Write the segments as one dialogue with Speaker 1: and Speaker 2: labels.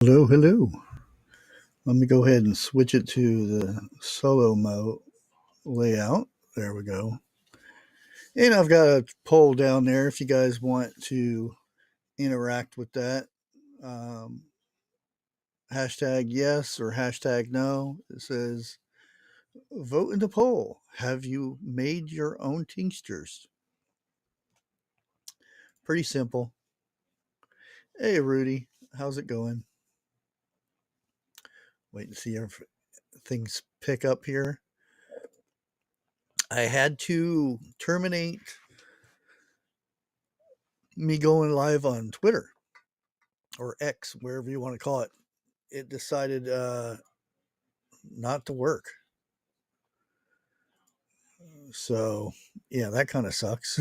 Speaker 1: Hello, hello. Let me go ahead and switch it to the solo mode layout. There we go. And I've got a poll down there if you guys want to interact with that. Um, hashtag yes or hashtag no. It says, vote in the poll. Have you made your own tinctures? Pretty simple. Hey, Rudy. How's it going? Wait and see if things pick up here. I had to terminate me going live on Twitter or X, wherever you want to call it. It decided not to work. So, yeah, that kind of sucks.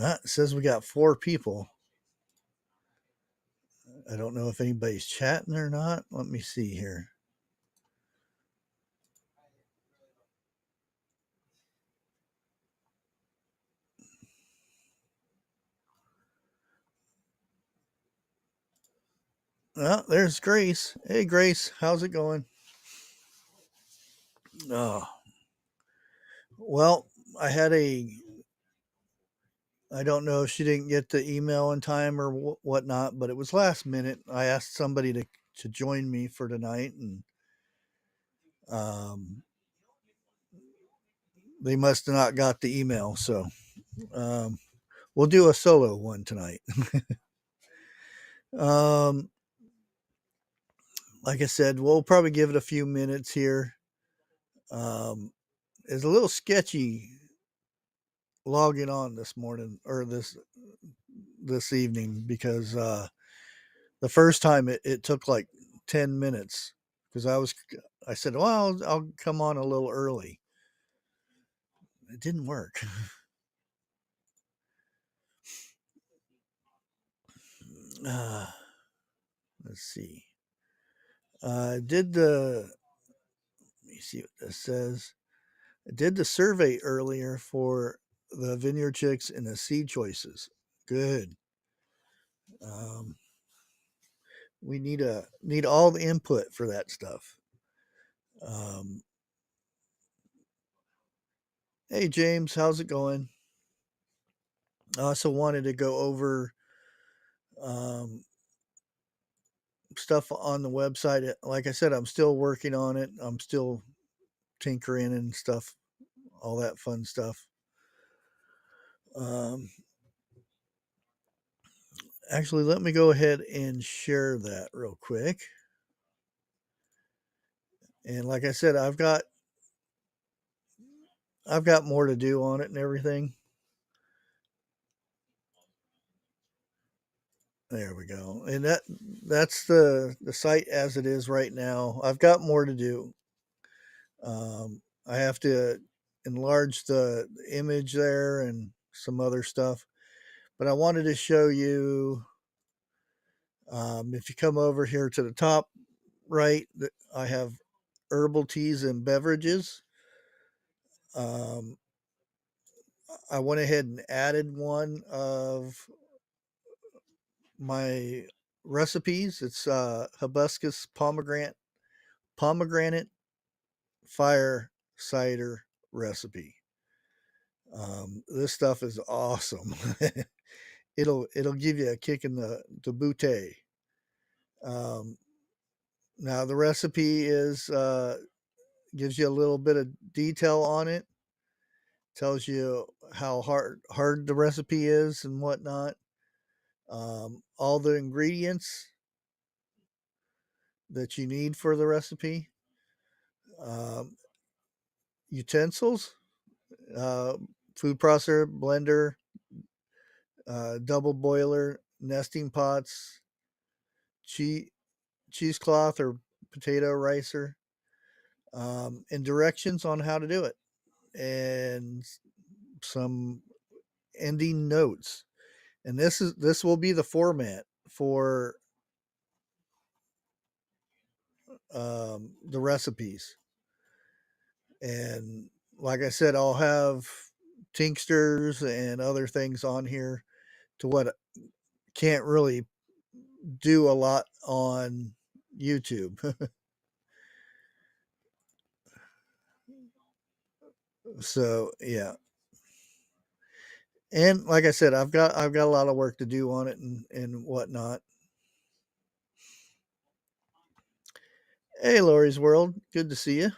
Speaker 1: It says we got 4 people. I don't know if anybody's chatting or not. Let me see here. Oh, there's Grace. Hey, Grace, how's it going? Oh, well, I had I don't know if she didn't get the email in time or whatnot, but it was last minute. I asked somebody to join me for tonight, and um, they must have not got the email. So um, we'll do a solo one tonight. um, like I said, we'll probably give it a few minutes here. It's a little sketchy logging on this morning or this evening because the first time it took like 10 minutes because I said, well, I'll come on a little early. It didn't work. uh, let's see. Did the let me see what this says. I did the survey earlier for the Vineyard Chicks and the seed choices. Good. Um, we need all the input for that stuff. Um, hey James, how's it going? I also wanted to go over um, stuff on the website. Like I said, I'm still working on it. I'm still tinkering and stuff, all that fun stuff. Um, actually, let me go ahead and share that real quick. And like I said, I've got more to do on it and everything. There we go. And that's the site as it is right now. I've got more to do. I have to enlarge the image there and some other stuff. But I wanted to show you if you come over here to the top right, I have herbal teas and beverages. Um, I went ahead and added one of my recipes. It's hibiscus pomegranate fire cider recipe. This stuff is awesome. It'll give you a kick in the booty. Um, now the recipe is gives you a little bit of detail on it. Tells you how hard the recipe is and whatnot. All the ingredients that you need for the recipe. Um, utensils, uh, food processor, blender, double boiler, nesting pots, cheese cheesecloth or potato ricer, and directions on how to do it, and some ending notes. And this will be the format for the recipes. And like I said, I'll have tinctures and other things on here to what can't really do a lot on YouTube. So yeah, and like I said, I've got a lot of work to do on it and whatnot. Hey, Lori's World, good to see you.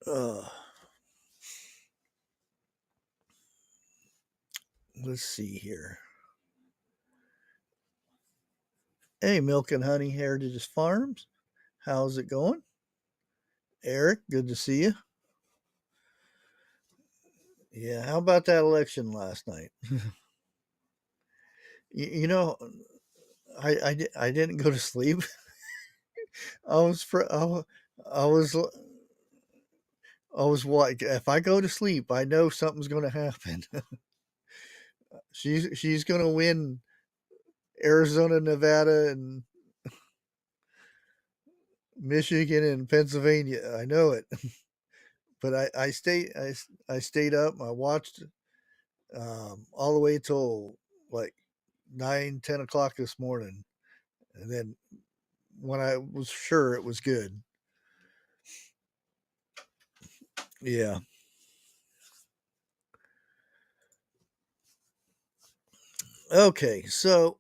Speaker 1: Uh, let's see here. Hey, Milk and Honey Heritage Farms, how's it going? Eric, good to see you. Yeah, how about that election last night? You know, I didn't go to sleep. I was fr- I, wa- I was I was like, if I go to sleep, I know something's going to happen. She's going to win Arizona, Nevada, and Michigan and Pennsylvania. I know it. But I stayed up. I watched all the way till like 9, 10 o'clock this morning, and then when I was sure it was good, yeah. Okay, so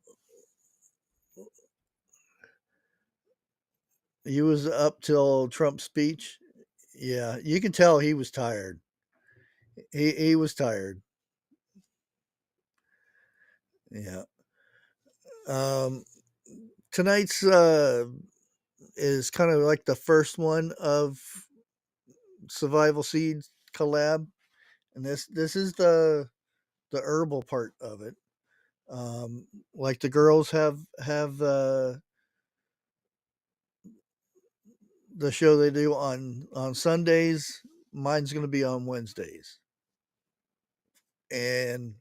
Speaker 1: he was up till Trump's speech. Yeah, you can tell he was tired. He was tired. Yeah. Um, tonight's is kind of like the first one of Survival Seeds collab, and this is the herbal part of it. Like the girls have the show they do on Sundays. Mine's going to be on Wednesdays, and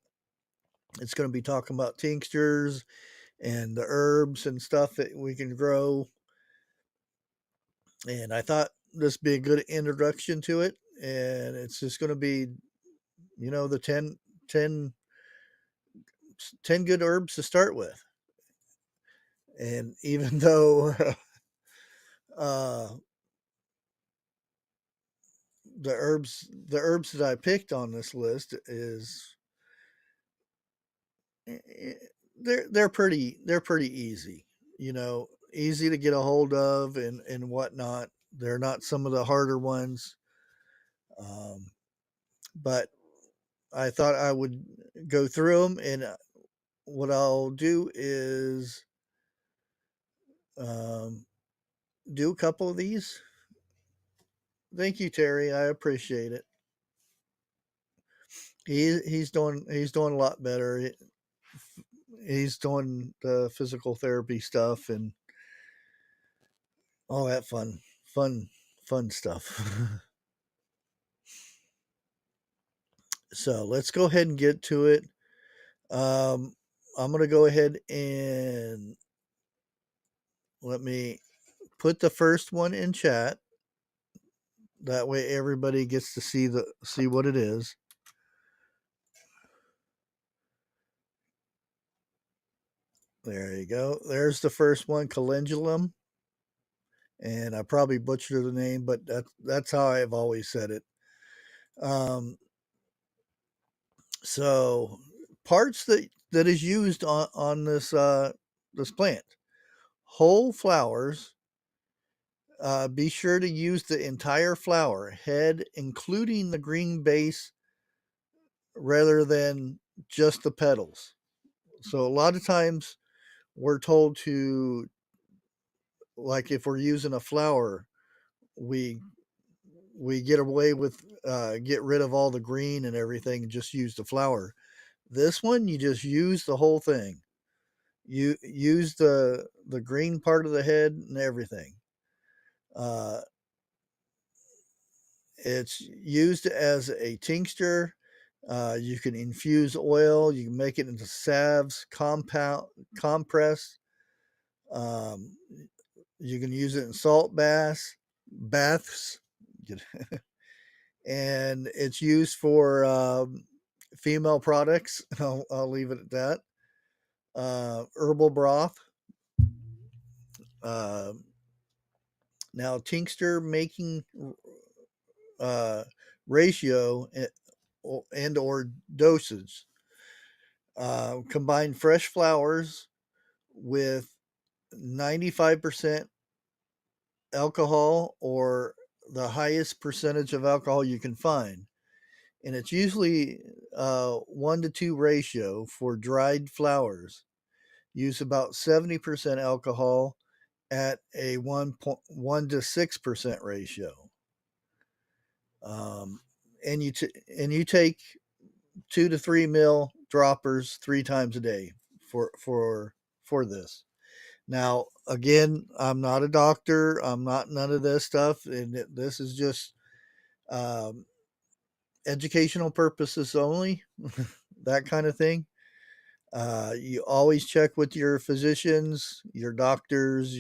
Speaker 1: it's going to be talking about tinctures and the herbs and stuff that we can grow. And I thought this would be a good introduction to it. And it's just going to be, the 10 good herbs to start with. And even though uh, the herbs that I picked on this list is eh, eh, they're pretty easy, easy to get a hold of and whatnot. They're not some of the harder ones, um, but I thought I would go through them, and what I'll do is um, do a couple of these. Thank you, Terry. I appreciate it. He's doing a lot better. He's doing the physical therapy stuff and all that fun stuff. So let's go ahead and get to it. Um, I'm gonna go ahead and let me put the first one in chat. That way everybody gets to see what it is. There you go. There's the first one, calendulum, and I probably butchered the name, but that's how I've always said it. Um, so parts that is used on this plant: whole flowers. Be sure to use the entire flower head, including the green base, rather than just the petals. So a lot of times we're told to, like, if we're using a flower, we we get away with get rid of all the green and everything and just use the flower. This one, you just use the whole thing. You use the green part of the head and everything. Uh, it's used as a tincture. You can infuse oil. You can make it into salves, compound, compress. Um, you can use it in salt baths, and it's used for female products. I'll leave it at that. herbal broth. Uh, Now, tincture making uh, ratio and or dosage. Combine fresh flowers with 95% alcohol or the highest percentage of alcohol you can find. And it's usually 1 to 2 ratio for dried flowers. Use about 70% alcohol at a 1 to 6% ratio. Um, and you take 2 to 3 ml droppers 3 times a day for this. Now, again, I'm not a doctor. I'm not none of this stuff, and this is just um, educational purposes only. That kind of thing. You always check with your physicians, your doctors.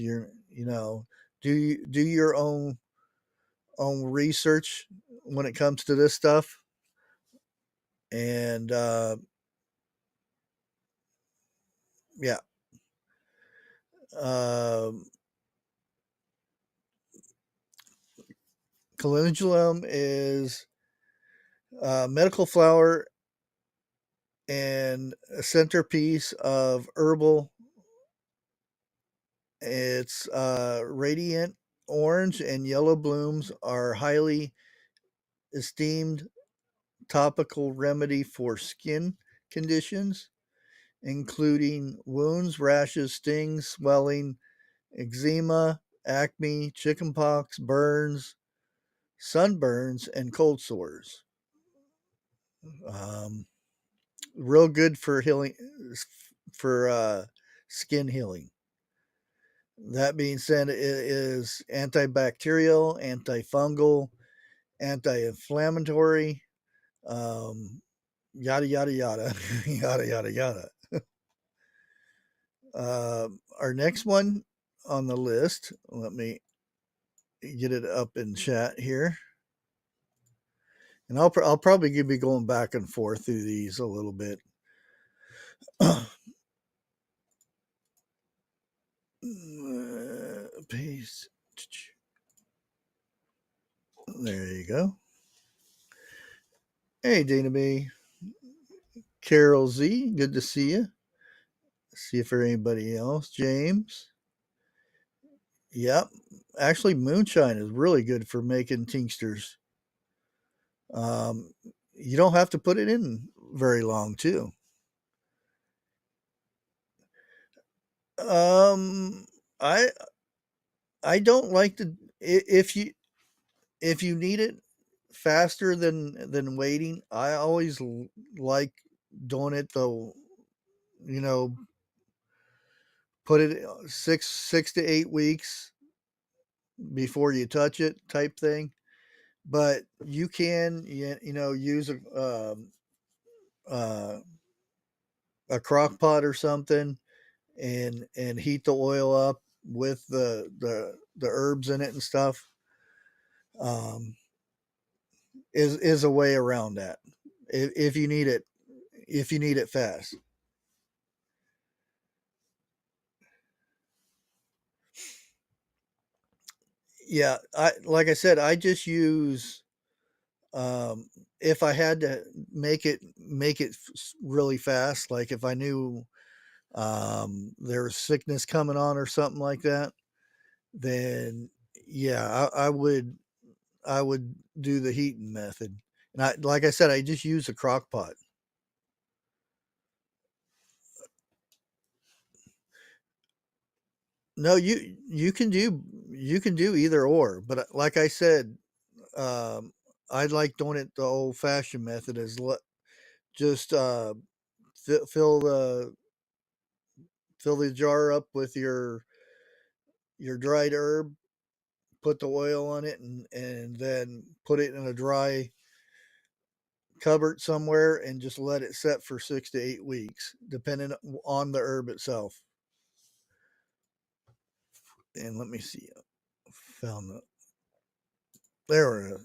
Speaker 1: Do your own research when it comes to this stuff, and yeah. Um, Calendula is medical flower and a centerpiece of herbal. Its radiant orange and yellow blooms are highly esteemed topical remedy for skin conditions, including wounds, rashes, stings, swelling, eczema, acne, chickenpox, burns, sunburns, and cold sores. Um, Real good for healing, for skin healing. That being said, it is antibacterial, antifungal, anti-inflammatory, um, yada yada yada, yada yada yada. Our next one on the list. Let me get it up in chat here, and I'll probably be going back and forth through these a little bit. Paste. There you go. Hey, Dana B. Carol Z. Good to see you. See if there's anybody else. James. Yep. Actually, moonshine is really good for making tinctures. Um, you don't have to put it in very long, too. Um, I I don't like to if you need it faster than waiting. I always like doing it though. You know, put it 6 to 8 weeks before you touch it, type thing. But you can use uh, a crock pot or something and heat the oil up with the herbs in it and stuff. Um, is a way around that if you need it, fast. Yeah, I like I said, I just use um, if I had to make it really fast, like if I knew there was sickness coming on or something like that, then yeah, I would do the heating method. And I like I said, I just use a crock pot. No, you can do either or, but like I said, um, I like doing it the old fashioned method. Is just fill the jar up with your dried herb, put the oil on it, and then put it in a dry cupboard somewhere and just let it set for 6 to 8 weeks, depending on the herb itself. And let me see, found there,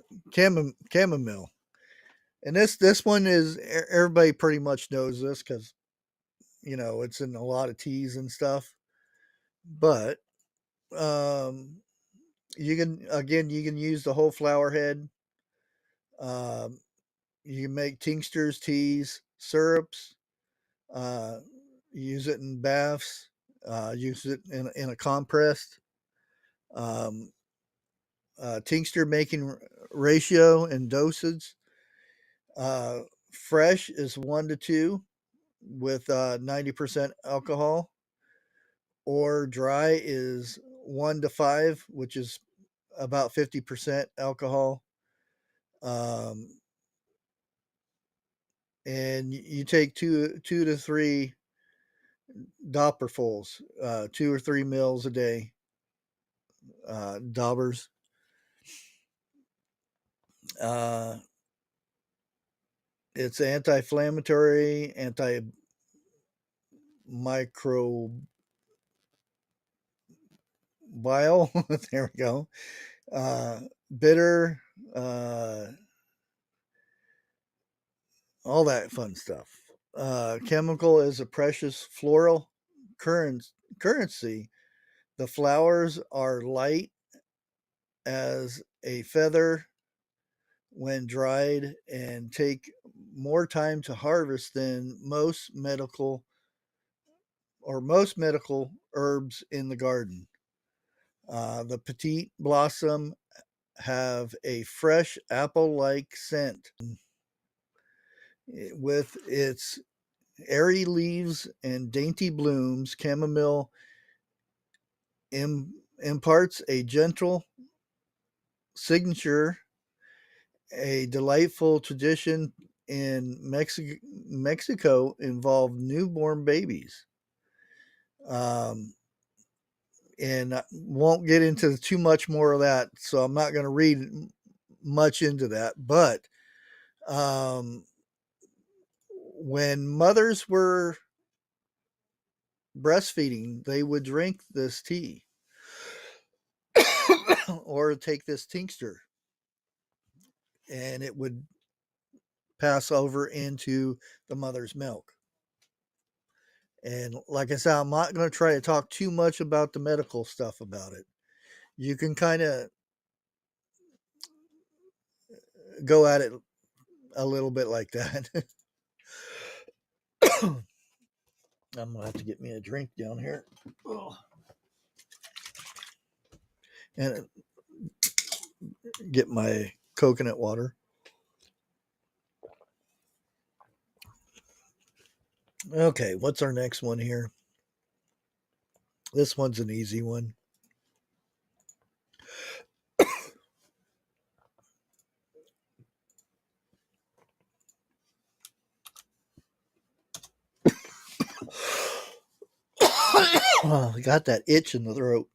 Speaker 1: chamomile. And this one is everybody pretty much knows this because it's in a lot of teas and stuff. But um, you can use the whole flower head. Um, you can make tinctures, teas, syrups. Uh, use it in baths. Use it in a compressed. Um, Tincture making ratio and dosage. Uh, Fresh is 1 to 2 with 90% alcohol, or dry is 1 to 5, which is about 50% alcohol. Um, and you take two to three dopperfuls, 2 or 3 mils a day, daubers. Uh, it's anti-inflammatory, antimicrobial. There we go. Bitter, uh, all that fun stuff. Chemical is a precious floral currency. The flowers are light as a feather when dried and take more time to harvest than most medical herbs in the garden. The petite blossom have a fresh apple-like scent. With its airy leaves and dainty blooms, chamomile imparts a gentle signature. A delightful tradition in Mexico involved newborn babies. Um, and I won't get into too much more of that, so I'm not going to read much into that. But um, when mothers were breastfeeding, they would drink this tea or take this tincture, and it would pass over into the mother's milk. And like I said, I'm not going to try to talk too much about the medical stuff about it. You can kind of go at it a little bit like that. I'm going to have to get me a drink down here. Oh. And get my coconut water. Okay, what's our next one here? This one's an easy one. Oh, I got that itch in the throat.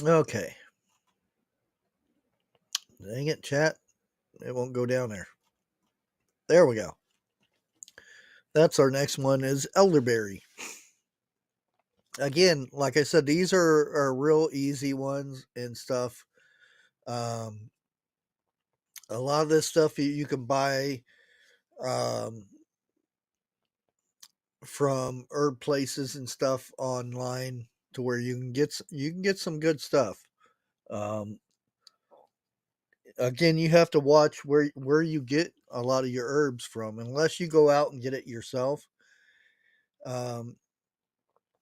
Speaker 1: Okay. Dang it, chat. It won't go down there. There we go. That's our next one is elderberry. Again, like I said, these are real easy ones and stuff. Um, a lot of this stuff you can buy um, from herb places and stuff online, to where you can get some good stuff. Um, Again, you have to watch where you get a lot of your herbs from, unless you go out and get it yourself. Um,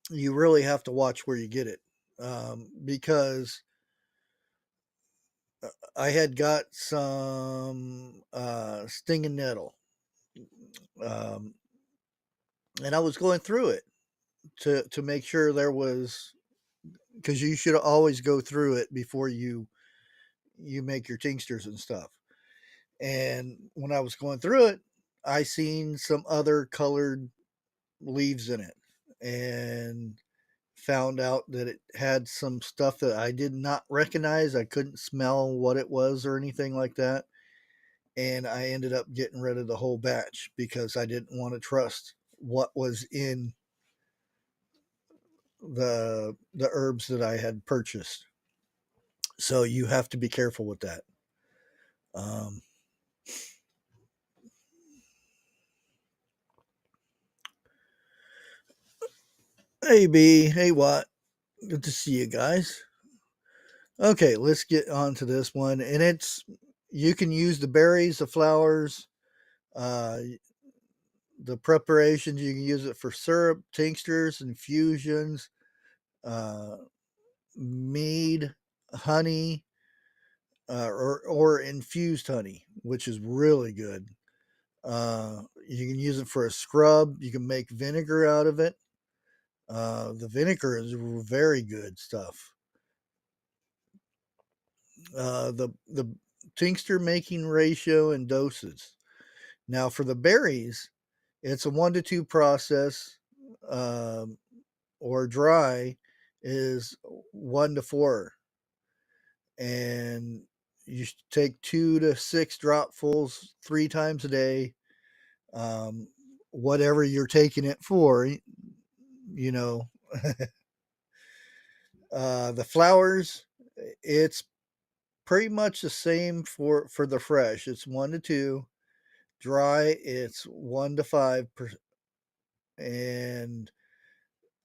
Speaker 1: you really have to watch where you get it, because I had got some stinging nettle, um, and I was going through it to make sure there was, because you should always go through it before you make your tinctures and stuff. And when I was going through it, I seen some other colored leaves in it, and found out that it had some stuff that I did not recognize. I couldn't smell what it was or anything like that. And I ended up getting rid of the whole batch because I didn't want to trust what was in the herbs that I had purchased. So you have to be careful with that. Um, Hey B, hey Watt. Good to see you guys. Okay, let's get on to this one. And it's you can use the berries, the flowers, uh, the preparations. You can use it for syrup, tinctures, infusions, uh, mead, honey, or infused honey, which is really good. You can use it for a scrub. You can make vinegar out of it. The vinegar is very good stuff. The tincture making ratio and doses. Now for the berries, it's a 1 to 2 process, um, or dry is 1 to 4, and you should take 2 to 6 dropfuls 3 times a day. Um, Whatever you're taking it for, you know. The flowers, it's pretty much the same for the fresh. It's 1 to 2. Dry, it's 1 to 5, and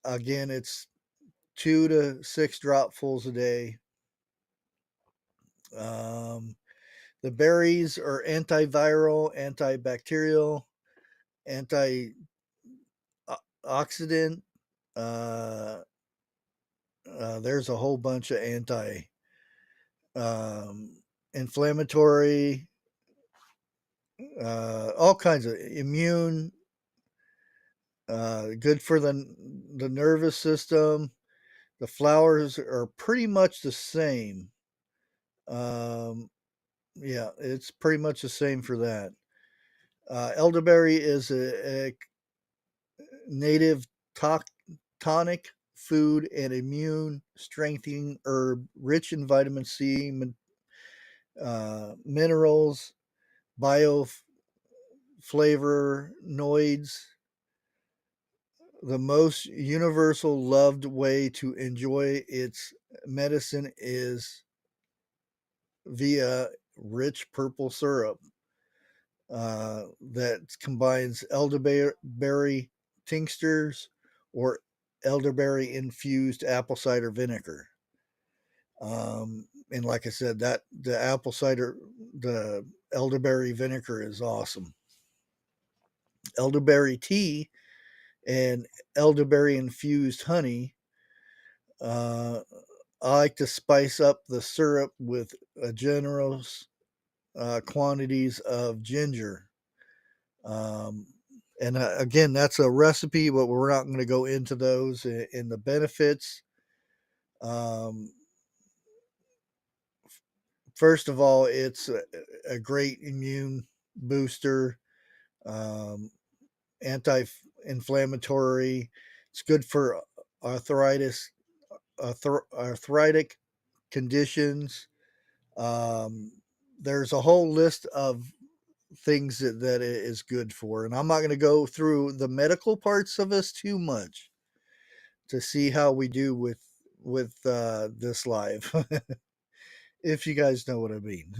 Speaker 1: again, it's 2 to 6 dropfuls a day. Um, the berries are antiviral, antibacterial, antioxidant. Uh, there's a whole bunch of um, inflammatory, all kinds of immune, good for the nervous system. The flowers are pretty much the same. Um, yeah, it's pretty much the same for that. Elderberry is a native to- tonic food and immune strengthening herb rich in vitamin C, minerals, bioflavonoids. The most universal loved way to enjoy its medicine is via rich purple syrup that combines elderberry tinctures or elderberry infused apple cider vinegar. And like I said, that the elderberry vinegar is awesome. Elderberry tea and elderberry infused honey. Uh, I like to spice up the syrup with a generous quantities of ginger. Um, and again, that's a recipe, but we're not going to go into those in the benefits. Um, First of all, it's a great immune booster, um, anti-inflammatory. It's good for arthritis, arthritic conditions. Um, there's a whole list of things that it is good for, and I'm not going to go through the medical parts of us too much to see how we do with this live, if you guys know what I mean.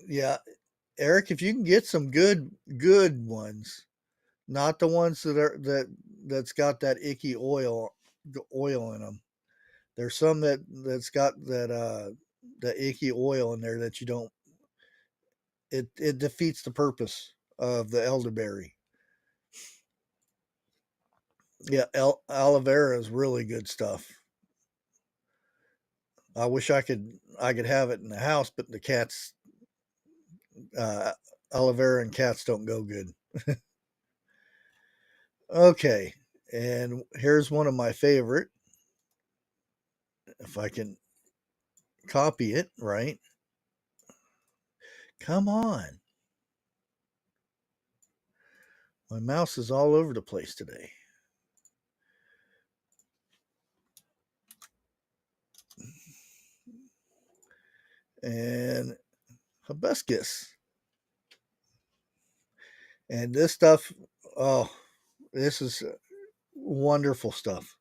Speaker 1: Yeah, Eric, if you can get some good ones, not the ones that's got that icky oil in them. There's some that's got that icky oil in there that you don't. It defeats the purpose of the elderberry. Yeah, aloe vera is really good stuff. I wish I could have it in the house, but the cats, uh, aloe vera and cats don't go good. Okay, and here's one of my favorite. If I can copy it right, come on. My mouse is all over the place today. And hibiscus. And this stuff, oh, this is wonderful stuff.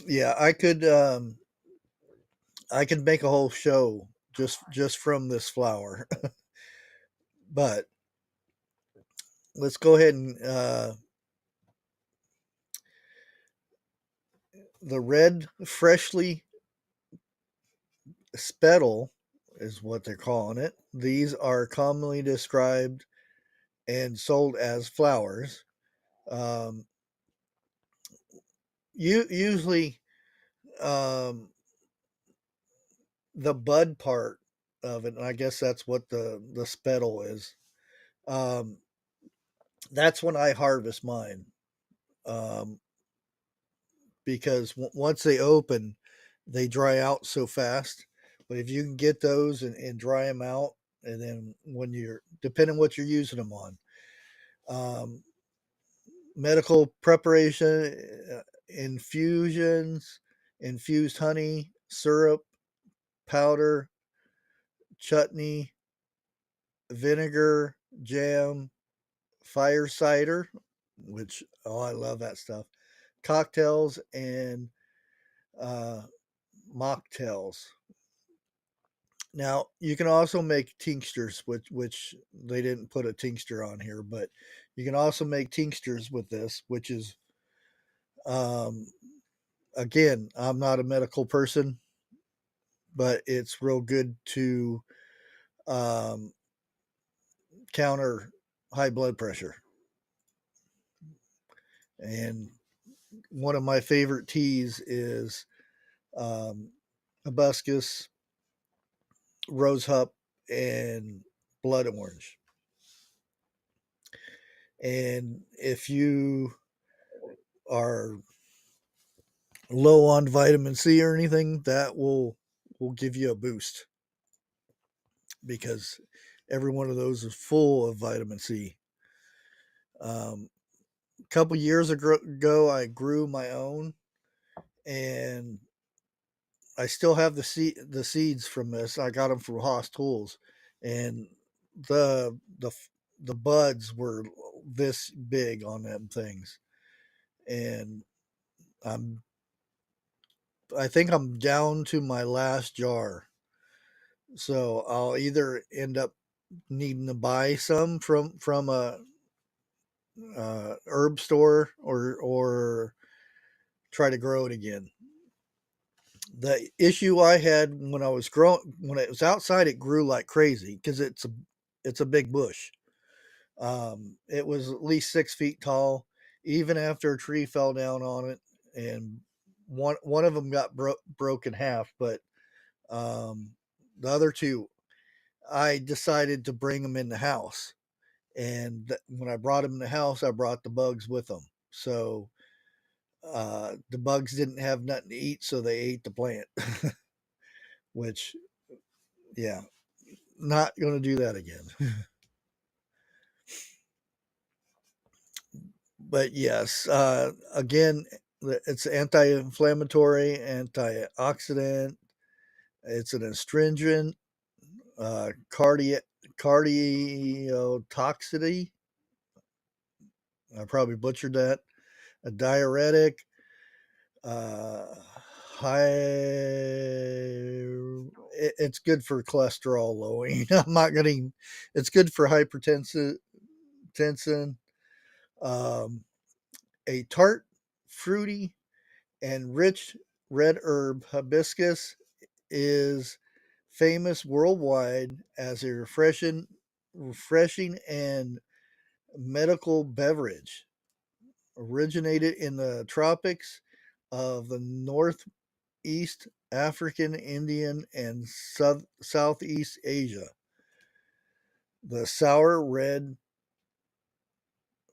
Speaker 1: Yeah, I could. I could make a whole show just from this flower. But let's go ahead and the red freshly spetal is what they're calling it. These are commonly described and sold as flowers. Um, usually, um, the bud part of it, and I guess that's what the spetal is. Um, that's when I harvest mine, um, because once they open, they dry out so fast. But if you can get those and dry them out, and then when you're depending what you're using them on, um, medical preparation, infusions, infused honey, syrup, powder, chutney, vinegar, jam, fire cider, which, oh, I love that stuff, cocktails, and uh, mocktails. Now you can also make tinctures, which they didn't put a tincture on here, but you can also make tinctures with this, which is um, again, I'm not a medical person, but it's real good to um, counter high blood pressure. And one of my favorite teas is um, hibiscus, rosehip, and blood orange. And if you are low on vitamin C or anything, that will give you a boost because every one of those is full of vitamin C. A couple years ago, I grew my own, and I still have the seeds from this. I got them from Haas Tools, and the the the buds were this big on them things, and I'm I think I'm down to my last jar, so I'll either end up needing to buy some from a herb store or try to grow it again. The issue I had when it was outside, it grew like crazy because it's a big bush. It was at least 6 feet tall, even after a tree fell down on it, and one of them got broke in half. But um, the other two, I decided to bring them in the house, and when I brought them in the house, I brought the bugs with them. So the bugs didn't have nothing to eat, so they ate the plant. Which, yeah, not going to do that again. But yes, again, it's anti-inflammatory, antioxidant. It's an astringent, cardiotoxicity. I probably butchered that. A diuretic, uh, high. It's good for cholesterol lowering. I'm not getting. It's good for hypertension. Um, a tart, fruity, and rich red herb hibiscus is famous worldwide as a refreshing and medical beverage. Originated in the tropics of the northeast African, Indian, and Southeast Asia. The sour red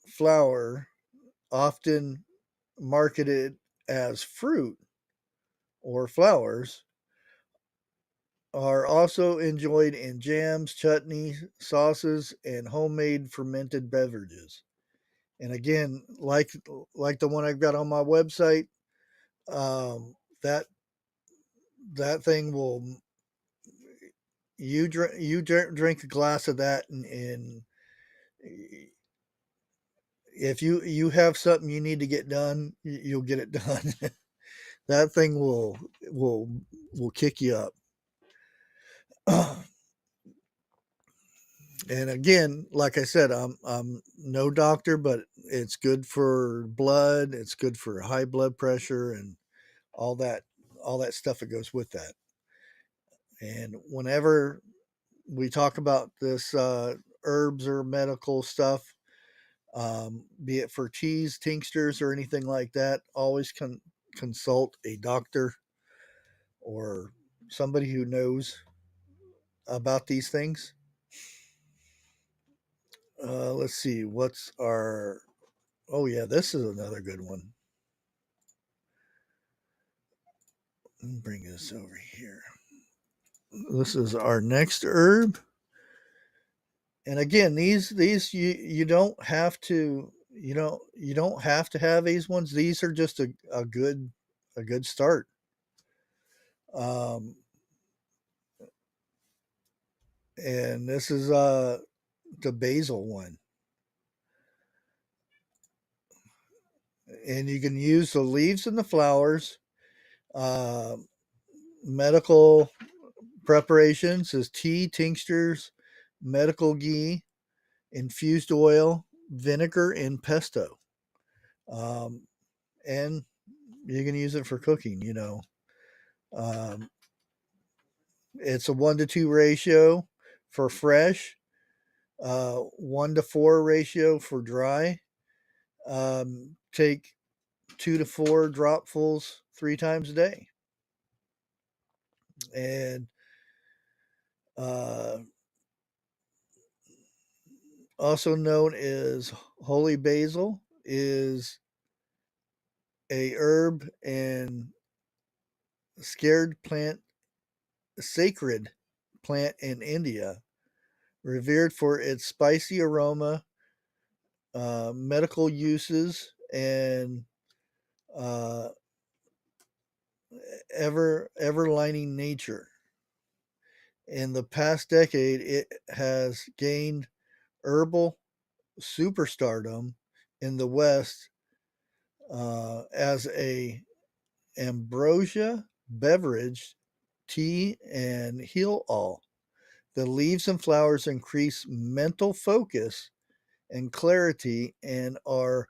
Speaker 1: flower, often marketed as fruit or flowers, are also enjoyed in jams, chutneys, sauces, and homemade fermented beverages. And again, like the one I've got on my website, um, that that thing will drink a glass of that, and if you have something you need to get done, you'll get it done. That thing will kick you up. And again, like I said, I'm no doctor, but it's good for blood. It's good for high blood pressure and all that all that stuff that goes with that. And whenever we talk about this herbs or medical stuff, be it for teas, tinctures, or anything like that, always consult a doctor or somebody who knows about these things. Let's see, what's our. Oh, yeah, this is another good one. Let me bring this over here. This is our next herb. And again, these you don't have to you don't have to have these ones. These are just a good start. Um, and this is the basil one. And you can use the leaves and the flowers. Uh, Medical preparations is tea, tinctures, medical ghee, infused oil, vinegar, and pesto. Um, and you can use it for cooking. Um, it's a 1-to-2 ratio for fresh, 1-to-4 ratio for dry. Take 2 to 4 dropfuls 3 times a day. And uh, also known as holy basil, is a herb and sacred plant in India, revered for its spicy aroma, medical uses, and uh, everlining nature. In the past decade, it has gained herbal superstardom in the West as a ambrosia beverage, tea, and heal all. The leaves and flowers increase mental focus and clarity and are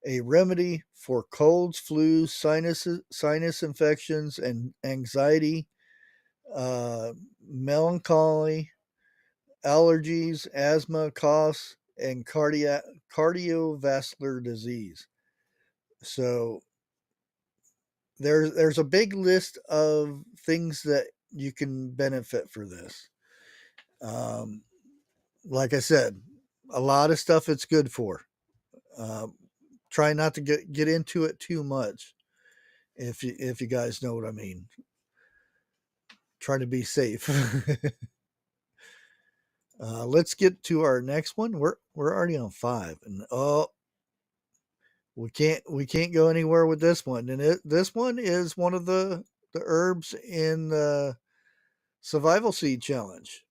Speaker 1: a remedy for colds, flus, sinus infections, and anxiety, melancholy, allergies, asthma, coughs, and cardiovascular disease. So there's a big list of things that you can benefit for this. Um, like I said, a lot of stuff it's good for. Um, Try not to get into it too much. If you guys know what I mean, try to be safe. Let's get to our next one. We're already on 5, and we can't go anywhere with this one. And this one is one of the herbs in the survival seed challenge.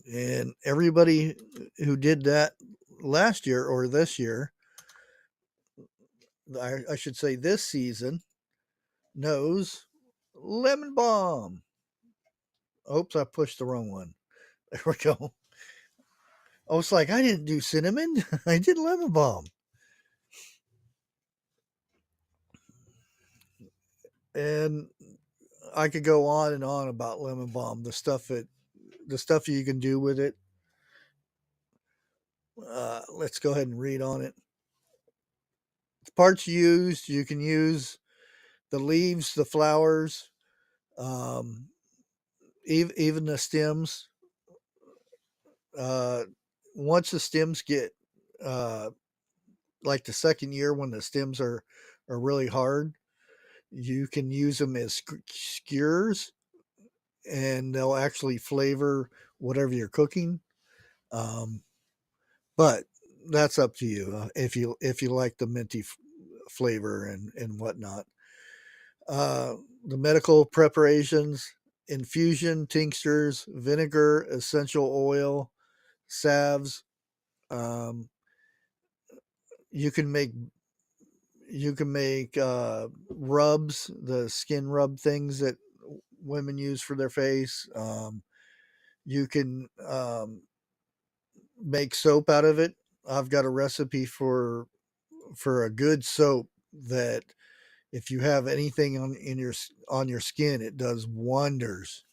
Speaker 1: And everybody who did that last year or this year, I should say this season, knows lemon balm. Oops, I pushed the wrong one. There we go. I was like, I didn't do cinnamon. I did lemon balm. And I could go on and on about lemon balm, the stuff you can do with it. Let's go ahead and read on it. The parts used, you can use the leaves, the flowers, um, even the stems. Uh, Once the stems get uh, like the second year when the stems are really hard, you can use them as skewers, and they'll actually flavor whatever you're cooking. Um, but that's up to you if you like the minty flavor and whatnot. The medical preparations: infusion, tinctures, vinegar, essential oil, salves. Um, you can make You can make rubs, the skin rub things that women use for their face. You can make soap out of it. I've got a recipe for a good soap that if you have anything on your skin, it does wonders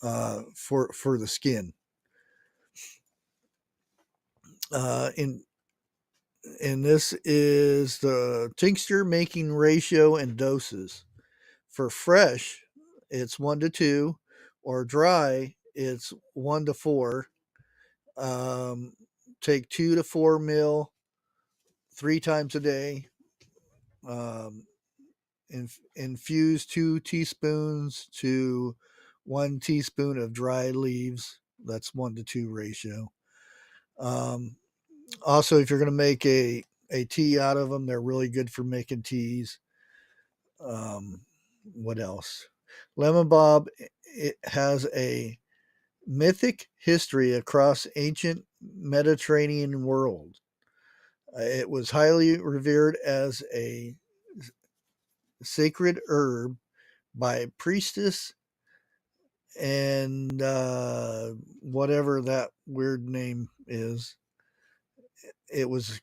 Speaker 1: for the skin. In and this is the tincture making ratio and doses. For fresh, it's 1 to 2, or dry, it's 1 to 4. Um, take 2 to 4 mil 3 times a day. Um, infuse 2 teaspoons to 1 teaspoon of dry leaves. That's 1 to 2 ratio. Also, if you're going to make a tea out of them, they're really good for making teas. What else? Lemon balm, it has a mythic history across ancient Mediterranean world. It was highly revered as a sacred herb by priestess and whatever that weird name is. It was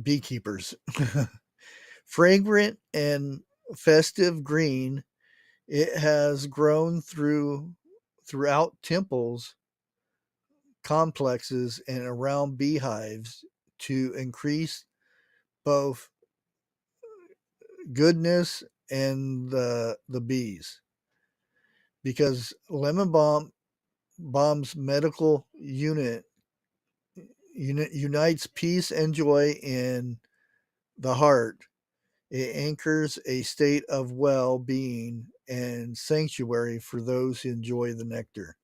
Speaker 1: beekeepers. Fragrant and festive green, it has grown throughout temples, complexes, and around beehives to increase both goodness and the bees. Because lemon balm's medical unit unites peace and joy in the heart. It anchors a state of well-being and sanctuary for those who enjoy the nectar.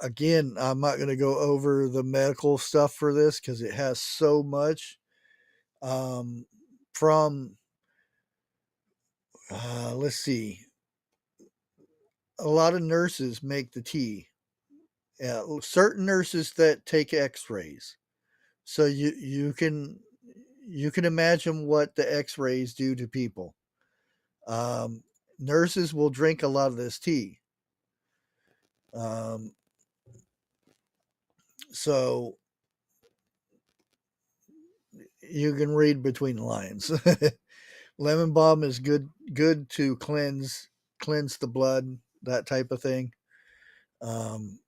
Speaker 1: Again, I'm not going to go over the medical stuff for this because it has so much. From let's see, a lot of nurses make the tea. Certain nurses that take X-rays, so you can imagine what the X-rays do to people. Um, Nurses will drink a lot of this tea. Um, so you can read between the lines. Lemon balm is good to cleanse the blood, that type of thing. Um,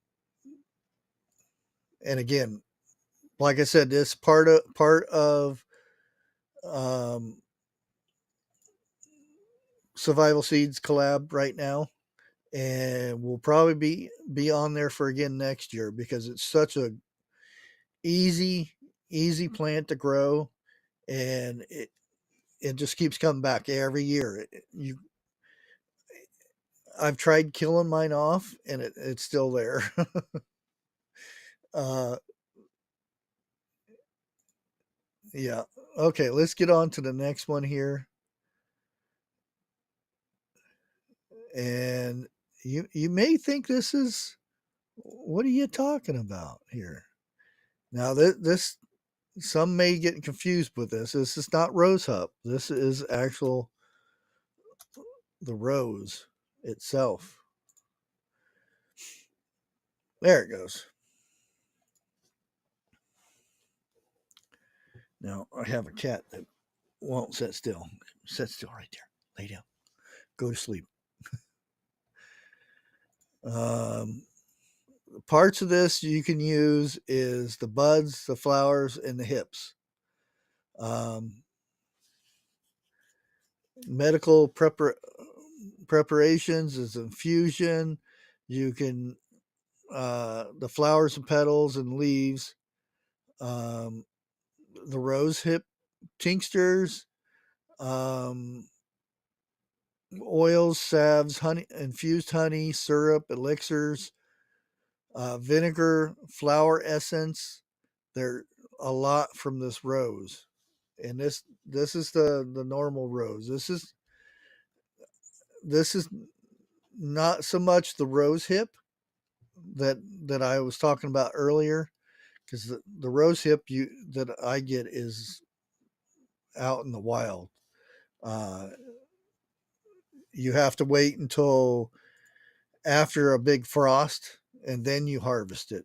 Speaker 1: and again, like I said, this part of um, Survival Seeds collab right now, and we'll probably be on there for again next year because it's such a easy plant to grow, and it just keeps coming back every year. I've tried killing mine off, and it's still there. uh, yeah. Okay, let's get on to the next one here. And you may think this is, what are you talking about here? Now this some may get confused with this. This is not rosehip. This is actual the rose itself. There it goes. Now I have a cat that won't sit still. Sit still right there. Lay down. Go to sleep. Um, Parts of this you can use is the buds, the flowers, and the hips. Um, Medical preparations is infusion. You can the flowers and petals and leaves, um, the rose hip tinctures, um, oils, salves, honey, infused honey, syrup, elixirs, vinegar, flower essence. There a lot from this rose, and this is the normal rose. This is not so much the rose hip that I was talking about earlier, because the rose hip that I get is out in the wild. You have to wait until after a big frost, and then you harvest it.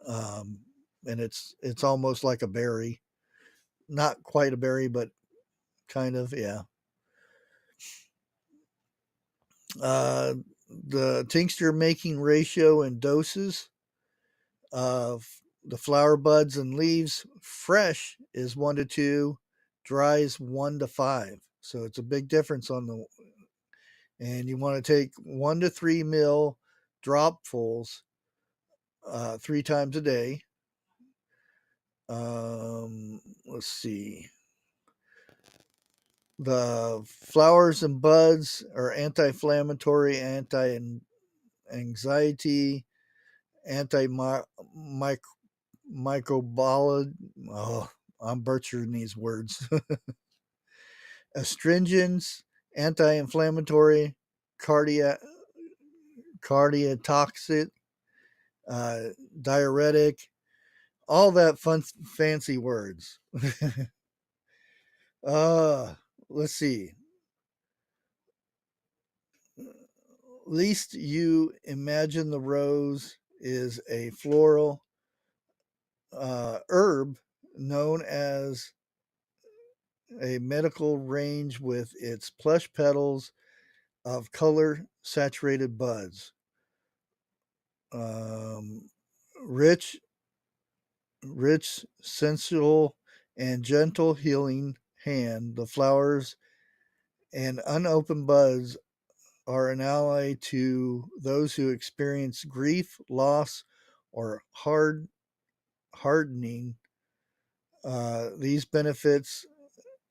Speaker 1: Um, and it's almost like a berry, not quite a berry, but kind of, yeah. Uh, the tincture making ratio and doses of the flower buds and leaves, fresh is 1 to 2, dry is 1 to 5. So it's a big difference on the. And you want to take 1 to 3 ml dropfuls 3 times a day. Let's see. The flowers and buds are anti-inflammatory, anti-anxiety, anti-microbial. Oh, I'm butchering these words. Astringents, anti-inflammatory, cardiac, cardiotoxic, uh, diuretic, all that fun, fancy words. uh, let's see. Least you imagine the rose is a floral herb known as a medical range with its plush petals of color saturated buds. Um, rich, sensual, and gentle healing hand. The flowers and unopened buds are an ally to those who experience grief, loss, or hardening. These benefits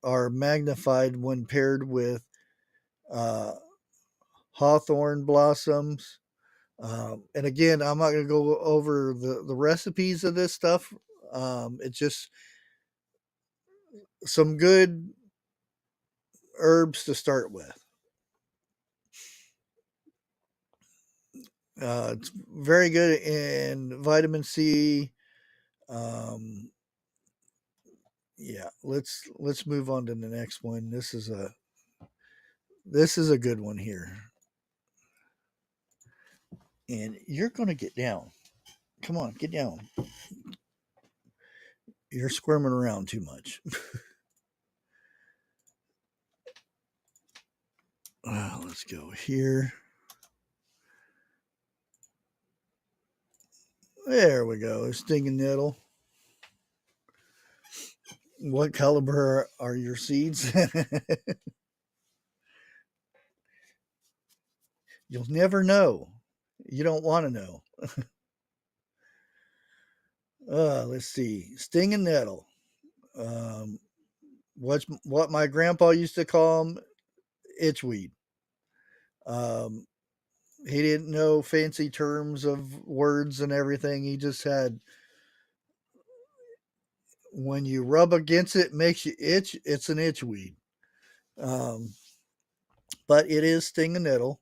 Speaker 1: are magnified when paired with uh, hawthorn blossoms. And again, I'm not going to go over the recipes of this stuff. It's just some good herbs to start with. It's very good in vitamin C. Um, yeah, let's move on to the next one. This is a good one here, and you're going to get down. Come on, get down. You're squirming around too much. Let's go here. There we go. Stinging nettle. What caliber are your seeds? You'll never know. You don't want to know. Let's see. Stinging nettle. Um, what my grandpa used to call them, itchweed. Um, he didn't know fancy terms of words and everything. He just had, when you rub against it, makes you itch. It's an itchweed. Um, but it is stinging nettle.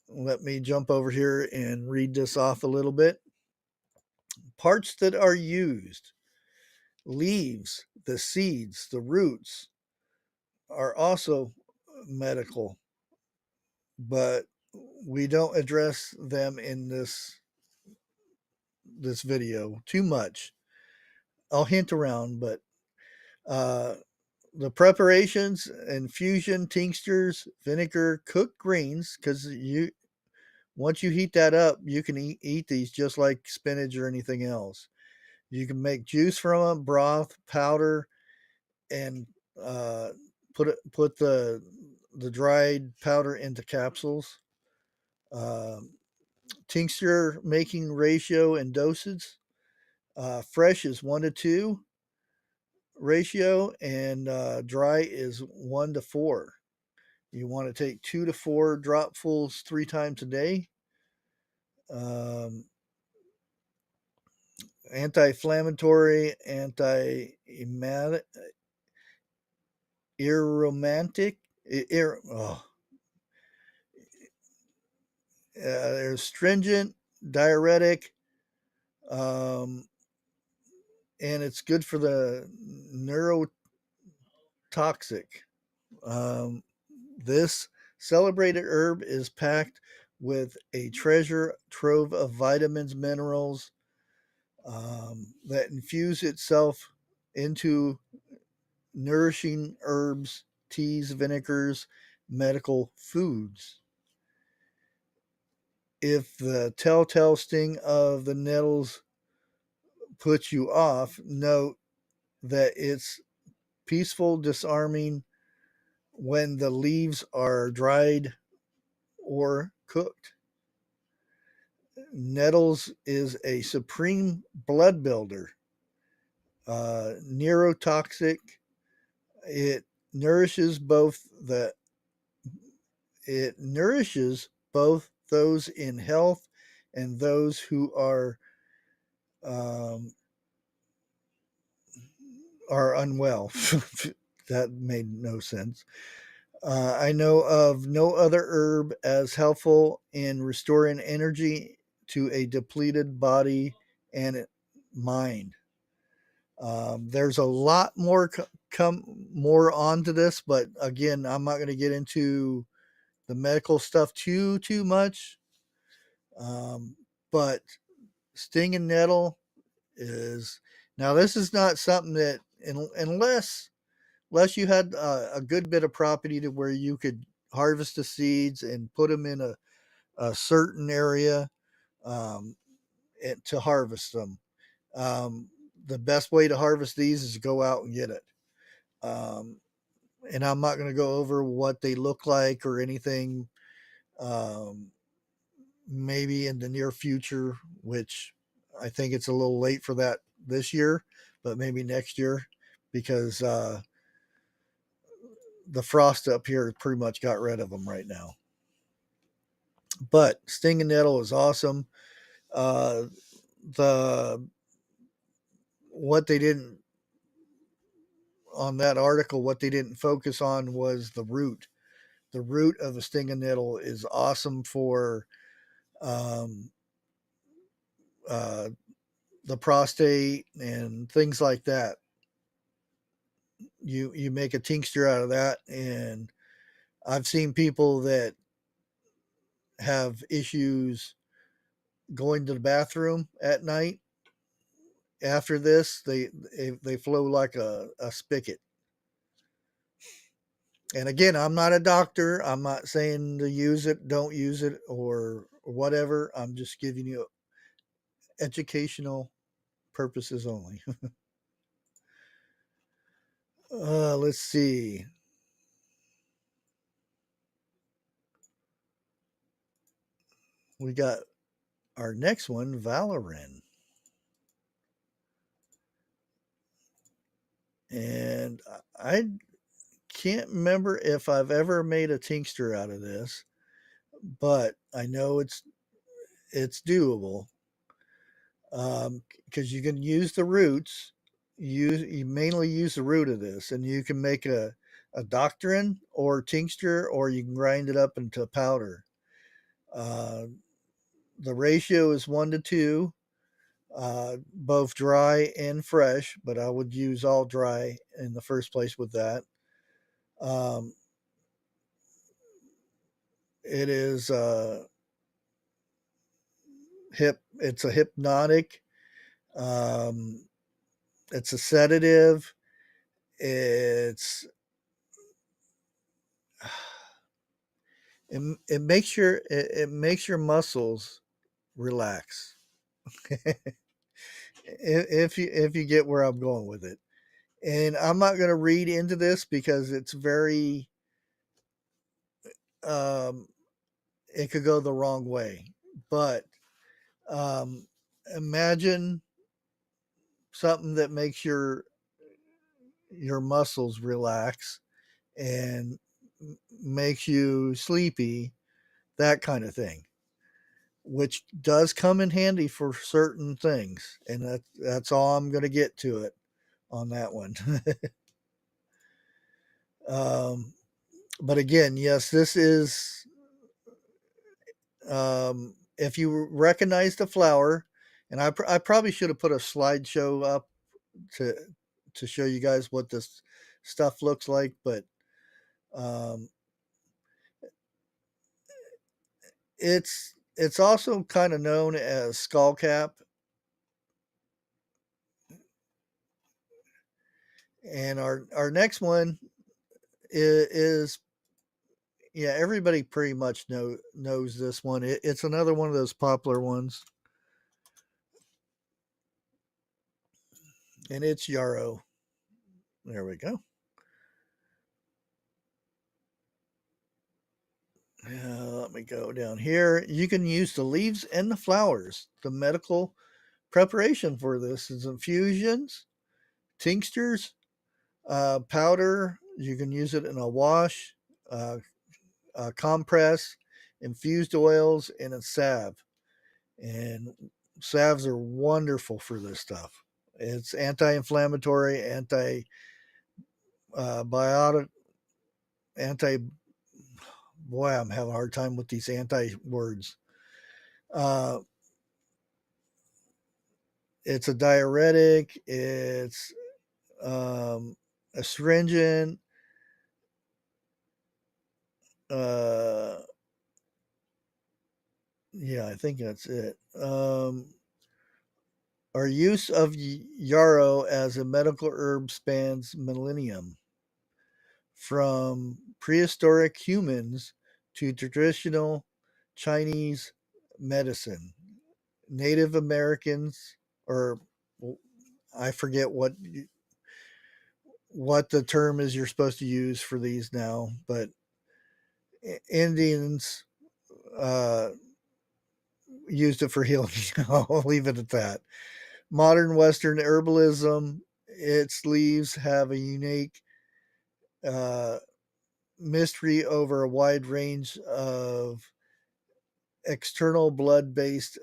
Speaker 1: Let me jump over here and read this off a little bit. Parts that are used: leaves, the seeds, the roots are also medical, but we don't address them in this video too much. I'll hint around, but uh, the preparations: infusion, tinctures, vinegar, cooked greens, because once you heat that up, you can eat these just like spinach or anything else. You can make juice from them, broth, powder, and uh, put the dried powder into capsules. Um, Tincture making ratio and dosage. Fresh is 1 to 2 ratio, and dry is 1 to 4. You want to take 2 to 4 dropfuls 3 times a day. Um, Anti-inflammatory, aromatic. Oh, there's stringent, diuretic, um, and it's good for the toxic. This celebrated herb is packed with a treasure trove of vitamins, minerals that infuse itself into nourishing herbs, teas, vinegars, medical foods. If the telltale sting of the nettles puts you off, note that it's peaceful, disarming when the leaves are dried or cooked. Nettles is a supreme blood builder, neurotoxic. It nourishes both the it nourishes both those in health and those who um, are unwell. That made no sense. I know of no other herb as helpful in restoring energy to a depleted body and mind. There's a lot more come more onto this, but again, I'm not going to get into the medical stuff too much. Um, but sting and nettle is now. This is not something that unless you had a good bit of property to where you could harvest the seeds and put them in a certain area um, to harvest them. Um, the best way to harvest these is to go out and get it. Um, and I'm not going to go over what they look like or anything. Um, Maybe in the near future, which I think it's a little late for that this year, but maybe next year because the frost up here pretty much got rid of them right now. But sting and nettle is awesome. Uh, the what they didn't on that article, what they didn't focus on was the root. The root of the sting and nettle is awesome for um, uh, the prostate and things like that. You make a tincture out of that, and I've seen people that have issues going to the bathroom at night after this. They flow like a spigot. And again, I'm not a doctor. I'm not saying to use it, don't use it, or whatever. I'm just giving you educational purposes only. Let's see. We got our next one, Valerian. And I can't remember if I've ever made a tincture out of this, but I know it's doable because you can use the roots. You mainly use the root of this, and you can make a doctrine or tincture, or you can grind it up into powder. Uh, the ratio is 1 to 2, both dry and fresh, but I would use all dry in the first place with that. Um, it is it's a hypnotic. Um, it's a sedative. It's it makes your muscles relax. If you get where I'm going with it. And I'm not going to read into this because it's very um, it could go the wrong way. But um, imagine something that makes your muscles relax and makes you sleepy, that kind of thing, which does come in handy for certain things. And that's all I'm going to get to it on that one. um, but again, yes, this is, if you recognize the flower, and I probably should have put a slideshow up to to show you guys what this stuff looks like, but um, it's also kind of known as skullcap. And our next one is yeah, everybody pretty much knows this one. It's another one of those popular ones, and it's Yarrow. There we go. Let me go down here. You can use the leaves and the flowers. The medical preparation for this is infusions, tinctures, powder. You can use it in a wash, uh, a compress, infused oils, and a salve. And salves are wonderful for this stuff. It's anti-inflammatory, antibiotic, anti. Boy, I'm having a hard time with these anti words. Uh, it's a diuretic. It's astringent. Uh, yeah, I think that's it. Our use of yarrow as a medical herb spans millennium, from prehistoric humans to traditional Chinese medicine. Native Americans, or I forget what the term is you're supposed to use for these now, but Indians uh, used it for healing. I'll leave it at that. Modern Western herbalism, its leaves have a unique uh, mystery over a wide range of external blood based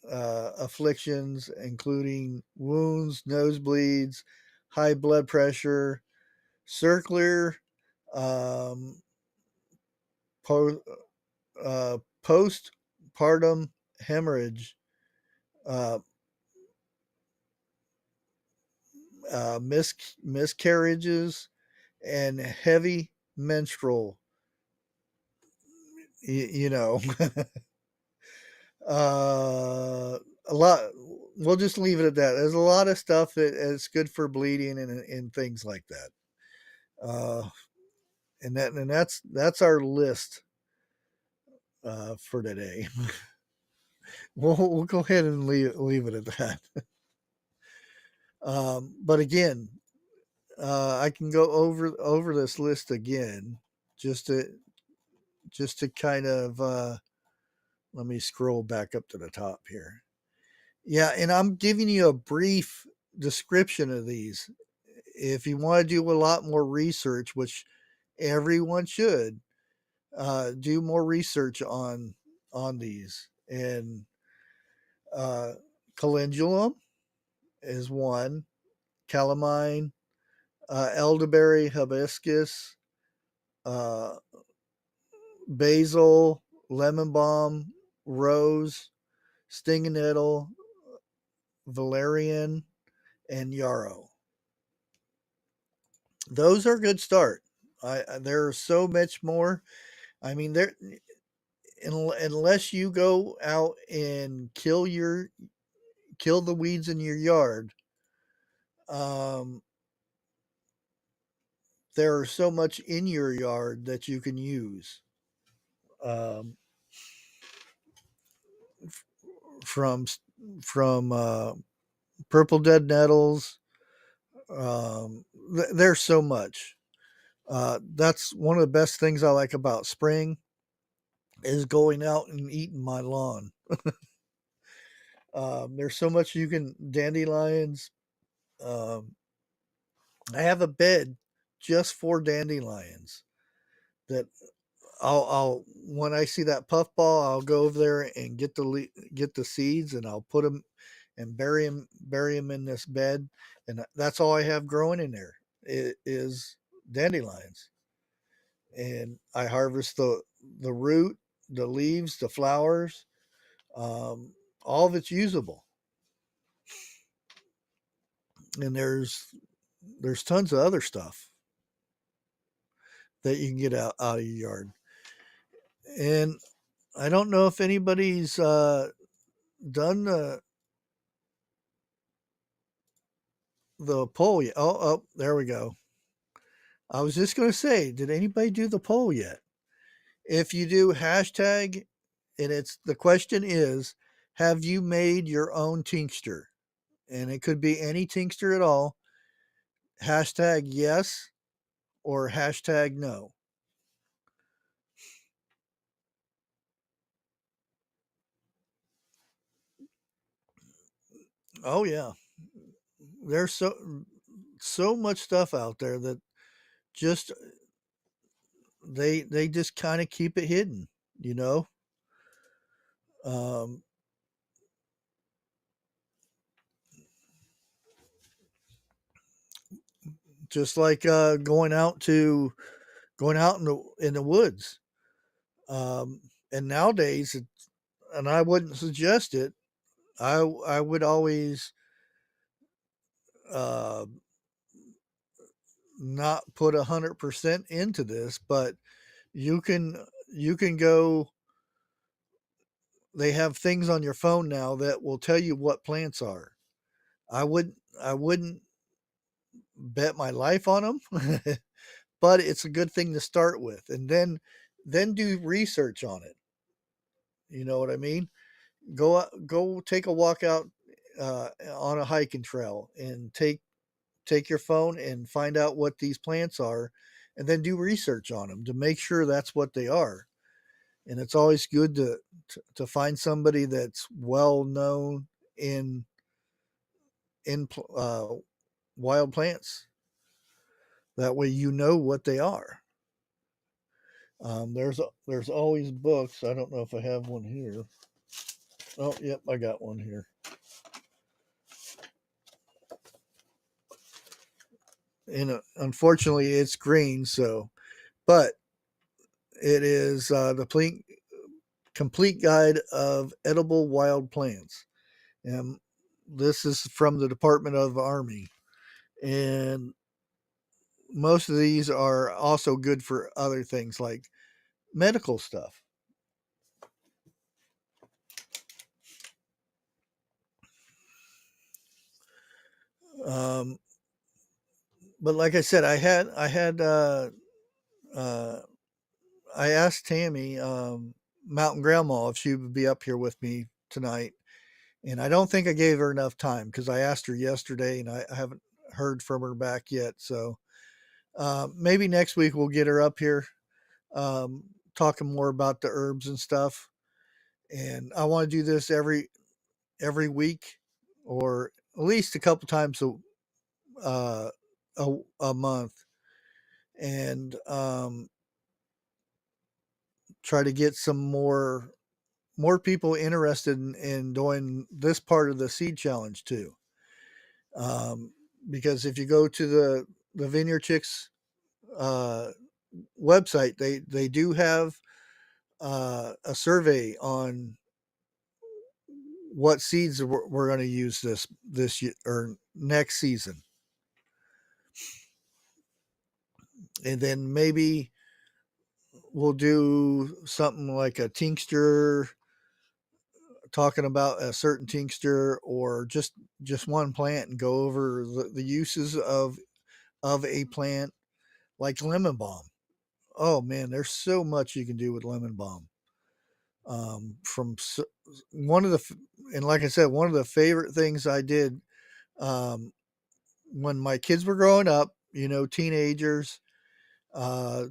Speaker 1: afflictions, including wounds, nosebleeds, high blood pressure, circular, um, po- postpartum hemorrhage, uh, miscarriages, and heavy menstrual. You know, a lot. We'll just leave it at that. There's a lot of stuff that is good for bleeding and things like that. Uh, and that's our list for today. We'll go ahead and leave it at that. But again, I can go over this list again, just to kind of let me scroll back up to the top here. Yeah, and I'm giving you a brief description of these. If you want to do a lot more research, which everyone should, do more research on these. And uh, calendula is one, calamine, elderberry, hibiscus, uh, basil, lemon balm, rose, stinging nettle, valerian, and yarrow. Those are a good start. There's so much more. I mean, there unless you go out and kill the weeds in your yard, um, there are so much in your yard that you can use. Um, from purple dead nettles. There's so much. That's one of the best things I like about spring is going out and eating my lawn. There's so much you can dandelions. Um, I have a bed just for dandelions that I'll when I see that puffball, I'll go over there and get the seeds, and I'll put them and bury them in this bed, and that's all I have growing in there. It is dandelions, and I harvest the root, the leaves, the flowers. Um, all of it's usable, and there's there's tons of other stuff that you can get out of your yard. And I don't know if anybody's done the poll yet. Oh, there we go. I was just going to say, did anybody do the poll yet? If you do hashtag, and the question is, have you made your own tincture? And it could be any tincture at all. Hashtag yes or hashtag no. Oh yeah, there's so much stuff out there that just they just kind of keep it hidden, you know. Um, just like going out in the woods. And nowadays, and I wouldn't suggest it. I would always uh, not put 100% into this, but you can you can go. They have things on your phone now that will tell you what plants are. I wouldn't bet my life on them, but it's a good thing to start with, and then do research on it. You know what I mean? Go take a walk out on a hiking trail and take your phone and find out what these plants are, and then do research on them to make sure that's what they are. And it's always good to find somebody that's well known in in wild plants. That way, you know what they are. There's always books. I don't know if I have one here. Oh, yep, I got one here. And unfortunately, it's green. So, but it is the complete guide of edible wild plants, and this is from the Department of Army. And most of these are also good for other things like medical stuff. Um, but like I said, uh, I asked Tammy, Mountain Grandma, if she would be up here with me tonight, and I don't think I gave her enough time because I asked her yesterday and I haven't heard from her back yet. So maybe next week we'll get her up here, talking more about the herbs and stuff. And I want to do this every week, or at least a couple times uh, a month, and try to get some more people interested in doing this part of the seed challenge too. Um, because if you go to the Vineyard Chicks uh, website, they do have a survey on what seeds we're going to use this year or next season, and then maybe we'll do something like a tincture, talking about a certain tincture, or just one plant and go over the uses of a plant like lemon balm. Oh man, there's so much you can do with lemon balm. From one of the and like I said, one of the favorite things I did um, when my kids were growing up. You know, teenagers, uh,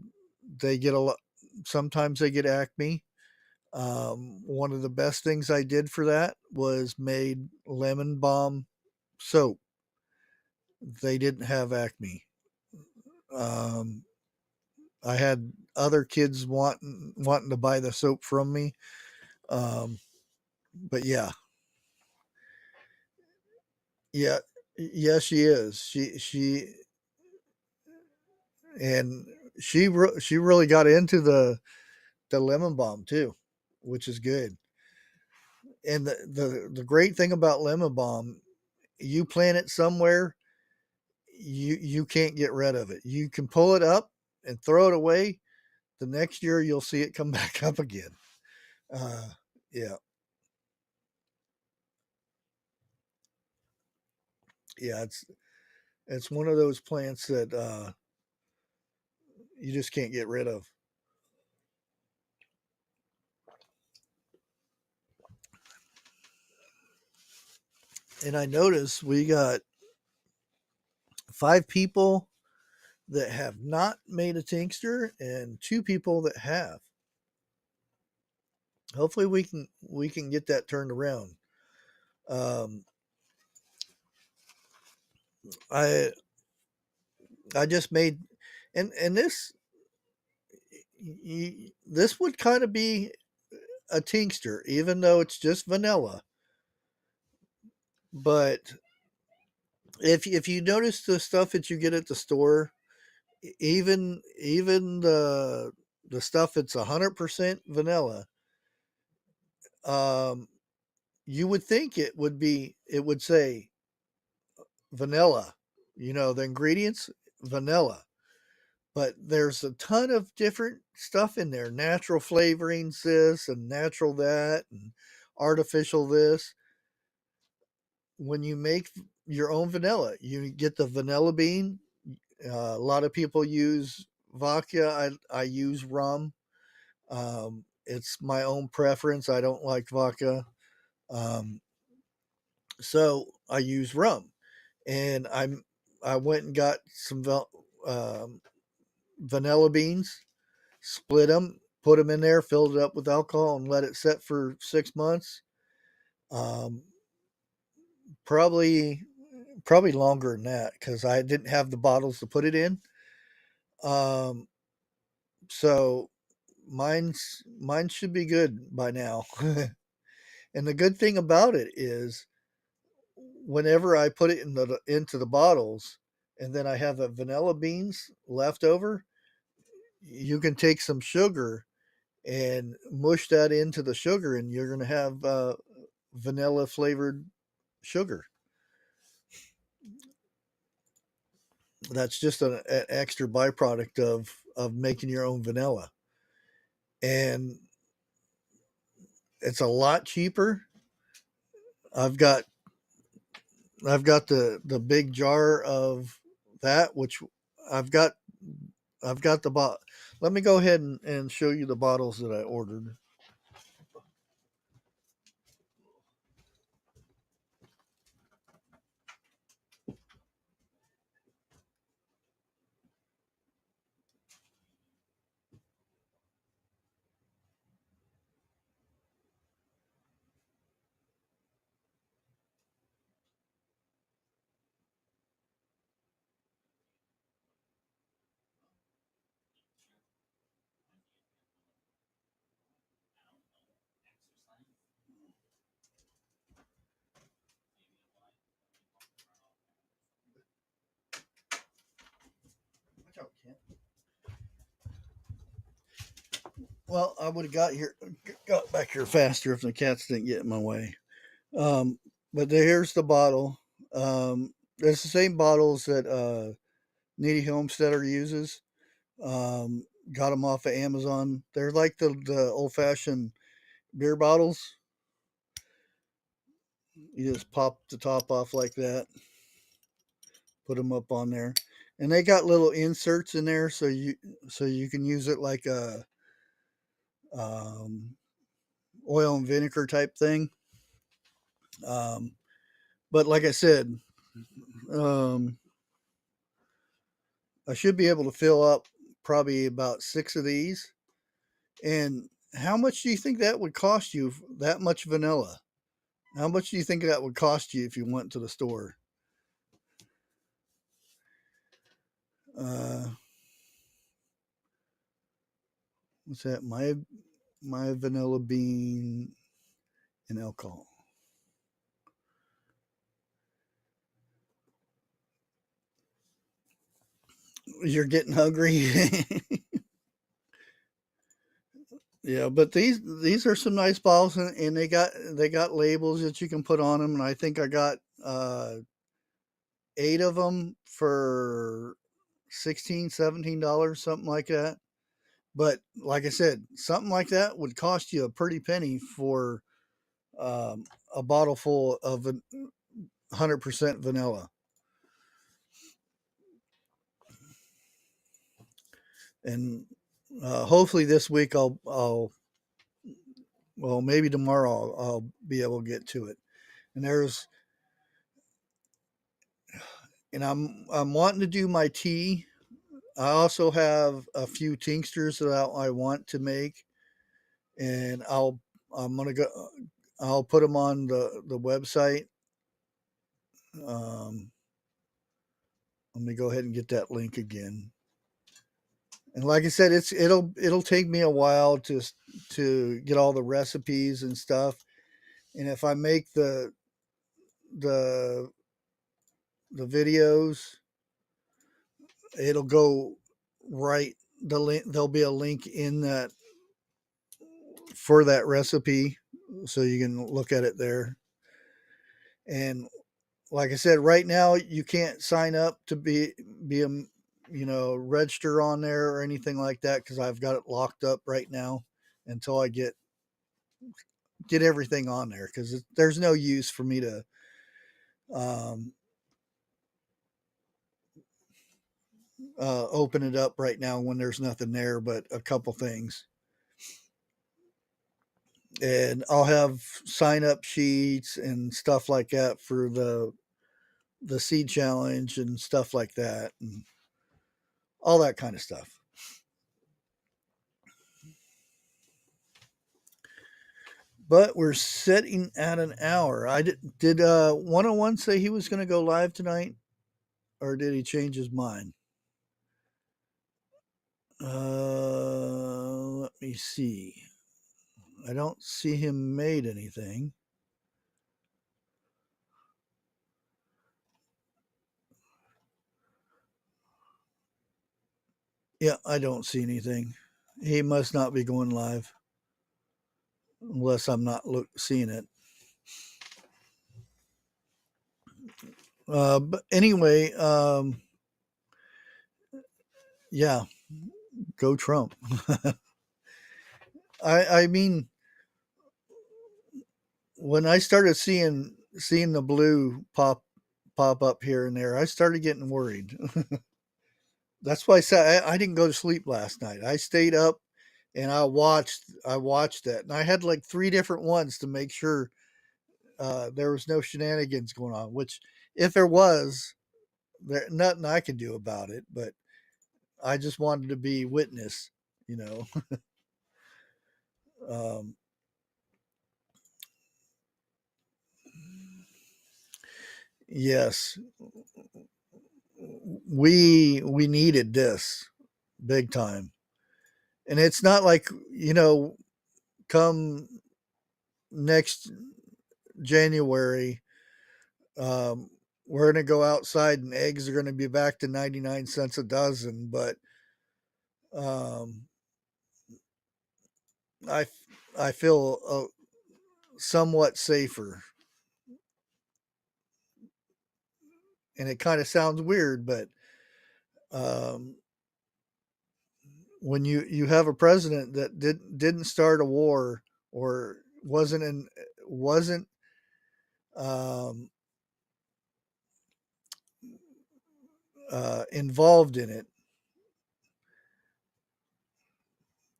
Speaker 1: they get a lot. Sometimes they get acne. One of the best things I did for that was made lemon balm soap. They didn't have acne. Um, I had other kids wanting to buy the soap from me. Um, but yeah, yeah, yeah, she is. And she really got into the lemon balm too, which is good. And the great thing about lemon balm, you plant it somewhere, you can't get rid of it. You can pull it up and throw it away. The next year you'll see it come back up again. Uh, yeah, yeah. It's one of those plants that you just can't get rid of. And I noticed we got 5 people that have not made a tincture and 2 people that have. Hopefully we can get that turned around. Um, I I just made and this would kind of be a tincture, even though it's just vanilla. But if you notice the stuff that you get at the store, even the stuff that's 100% vanilla, um, you would think it would say vanilla. You know the ingredients vanilla, but there's a ton of different stuff in there, natural flavorings, this and natural that, and artificial this. When you make your own vanilla, you get the vanilla bean. A lot of people use vodka. I use rum. It's my own preference. I don't like vodka, um, so I use rum. And I went and got some vanilla beans, split them, put them in there, filled it up with alcohol, and let it set for 6 months. Um, probably probably longer than that because I didn't have the bottles to put it in. Um, so mine should be good by now. And the good thing about it is whenever I put it into the bottles and then I have the vanilla beans left over, you can take some sugar and mush that into the sugar and you're going to have vanilla flavored sugar. That's just an extra byproduct of making your own vanilla, and it's a lot cheaper. I've got the big jar of that, which I've got I've got the bot. Let me go ahead and show you the bottles that I ordered. Well, I would have got back here faster if the cats didn't get in my way. Um, but here's the bottle. It's the same bottles that Needy Homesteader uses. Um, got them off of Amazon. They're like the old fashioned beer bottles. You just pop the top off like that, put them up on there, and they got little inserts in there so you can use it like a um, oil and vinegar type thing. Um, but like I said, um, I should be able to fill up probably about 6 of these. And how much do you think that would cost you? That much vanilla? How much do you think that would cost you if you went to the store? Uh, what's that? My vanilla bean and alcohol. You're getting hungry. Yeah, but these are some nice bottles, and they got labels that you can put on them. And I think I got 8 of them for $16, $17, something like that. But like I said, something like that would cost you a pretty penny for a bottle full of 100% vanilla. And hopefully this week I'll well, maybe tomorrow I'll be able to get to it. And I'm wanting to do my tea. I also have a few tinctures that I want to make, and I'm gonna go. I'll put them on the website. Um, Let me go ahead and get that link again. And like I said, it'll take me a while to get all the recipes and stuff. And if I make the the videos, it'll go right. The link, there'll be a link in that for that recipe, so you can look at it there. And like I said, right now you can't sign up to be a register on there or anything like that because I've got it locked up right now until I get everything on there because there's no use for me to um, open it up right now when there's nothing there but a couple things. And I'll have sign up sheets and stuff like that for the seed challenge and stuff like that and all that kind of stuff. But we're sitting at an hour. I did 101 say he was going to go live tonight, or did he change his mind? Let me see. I don't see him made anything. Yeah, I don't see anything. He must not be going live unless I'm not seeing it. But anyway, yeah, go Trump. I mean, when I started seeing the blue pop up here and there, I started getting worried. That's why I said I didn't go to sleep last night. I stayed up and I watched that, and I had like 3 different ones to make sure there was no shenanigans going on. Which, if there was, there nothing I could do about it. But I just wanted to be witness, you know. um, yes, we needed this big time, and it's not like come next January, um, we're going to go outside and eggs are going to be back to 99 cents a dozen. But um, I, I feel somewhat safer. And it kind of sounds weird, but um, when you have a president that didn't start a war or wasn't um, involved in it,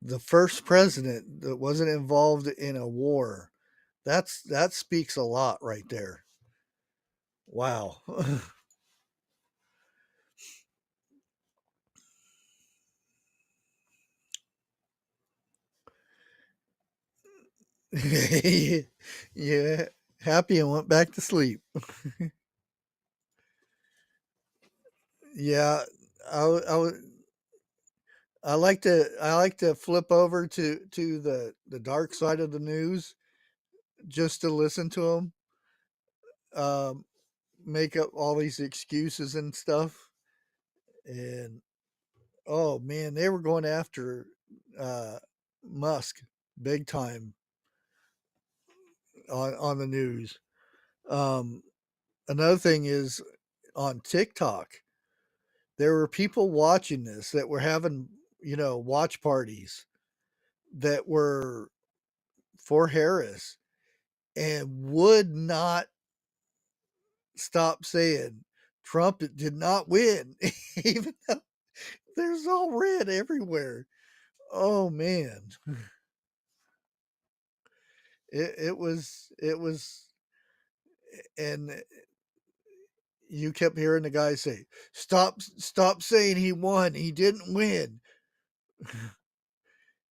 Speaker 1: the first president that wasn't involved in a war, that speaks a lot right there. Wow. Yeah, happy and went back to sleep. Yeah, I I like to flip over to the dark side of the news just to listen to them um, make up all these excuses and stuff. And oh man, they were going after uh, Musk big time on the news. Um, Another thing is on TikTok, there were people watching this that were having, watch parties that were for Harris and would not stop saying Trump did not win, even though there's all red everywhere. Oh man. It was, and you kept hearing the guy say, stop saying he won. He didn't win.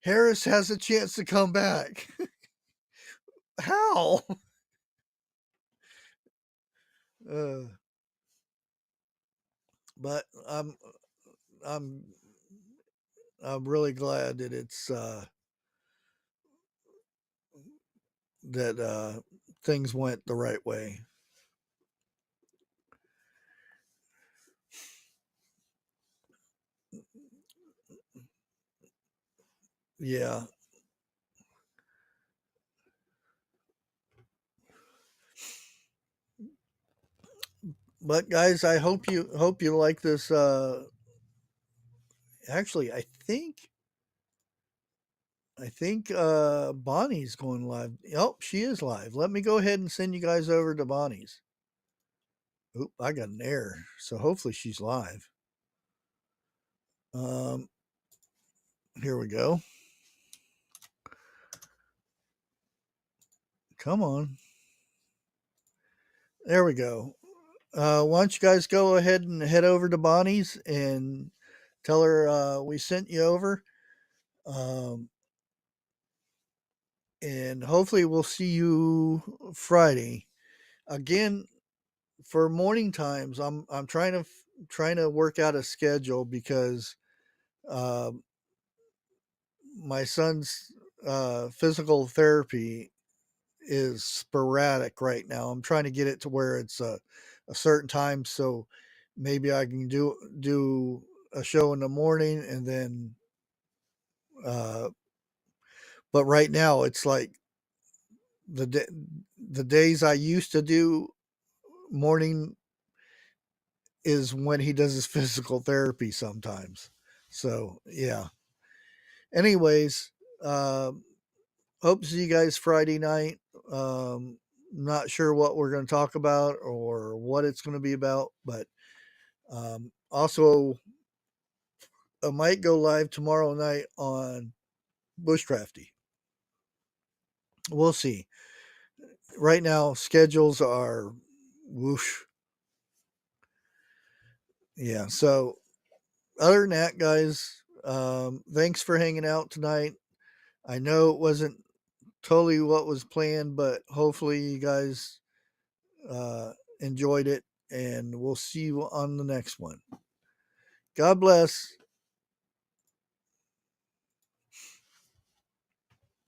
Speaker 1: Harris has a chance to come back. How? Uh, but I'm I'm really glad that it's that things went the right way. Yeah. But guys, I hope you like this. Actually, I think Bonnie's going live. Oh, she is live. Let me go ahead and send you guys over to Bonnie's. Oop, I got an error. So hopefully she's live. Um, here we go. Come on. There we go. Why don't you guys go ahead and head over to Bonnie's and tell her we sent you over. Um, and hopefully we'll see you Friday. Again, for morning times, I'm trying to work out a schedule because uh, my son's physical therapy is sporadic right now. I'm trying to get it to where it's a certain time, so maybe I can do a show in the morning and then. Uh, but right now, it's like the the days I used to do morning is when he does his physical therapy sometimes. So yeah. Anyways, um, hope to see you guys Friday night. Not sure what we're going to talk about or what it's going to be about, but also I might go live tomorrow night on BushCrafty. We'll see. Right now, schedules are whoosh. Yeah. So other than that, guys, thanks for hanging out tonight. I know it wasn't totally what was planned, but hopefully you guys enjoyed it, and we'll see you on the next one. God bless.